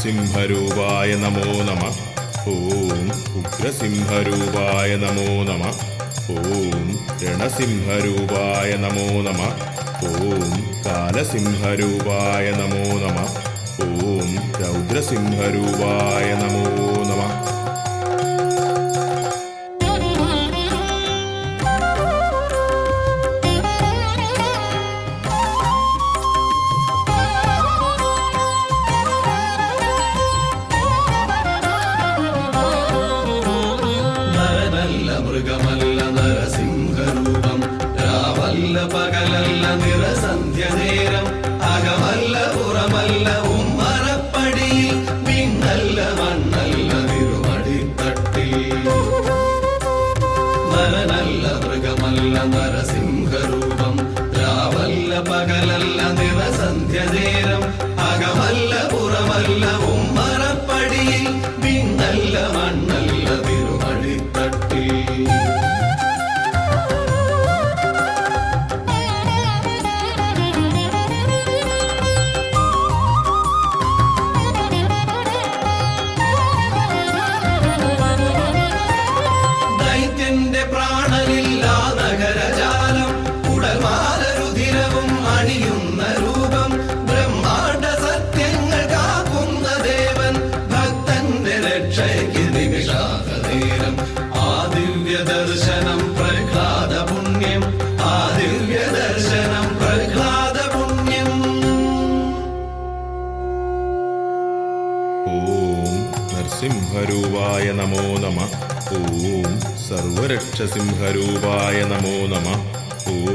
നരസിംഹരൂപായ നമോ നമഃ. ഓം ഉഗ്രസിംഹരൂപായ നമോ നമഃ. ഓം രണസിംഹരൂപായ നമോ നമഃ. ഓം കാലസിംഹരൂപായ നമോ നമഃ. ഓം രൗദ്രസിംഹരൂപായ നമോ നമഃ. മൃഗമല്ല നരസിംഹരൂപം, രാവല്ല പകലല്ല നിറസന്ധ്യ നേരം, അകമല്ല പുറമല്ല ഉമ്മറപ്പടിയിൽ, പിന്നല്ല മണ്ണല്ല തിരുമടിത്തട്ടിൽ. നരനല്ല മൃഗമല്ല നരസിംഹരൂപം, രാവല്ല പകലല്ല നിറസന്ധ്യ നേരം, അകമല്ല പുറമല്ല ഉമ്മറപ്പടിയിൽ, പിന്നല്ല മണ്ണല്ല തിരുമടിത്തട്ടിൽ. ദൈത്യന്റെ പ്രാണനില്ലാ നഗരജാലം, ഉടൽമാലരുധിരവും അണിയുന്ന രൂപം, ബ്രഹ്മാണ്ഡ സത്യങ്ങൾ കാക്കുന്ന ദേവൻ, ഭക്തന്റെ രക്ഷയ്ക്ക് നിമിഷാകനേരം. ആ ദിവ്യ ദർശനം പ്രഹ്ലാദ പുണ്യം, ആ ദിവ്യ ദർശനം പ്രഹ്ലാദ പുണ്യം. ഓം നരസിംഹരൂപായ നമോ നമഃ. ഓം സർവരക്ഷസിംഹരൂപായ നമോ നമഃ. ഓം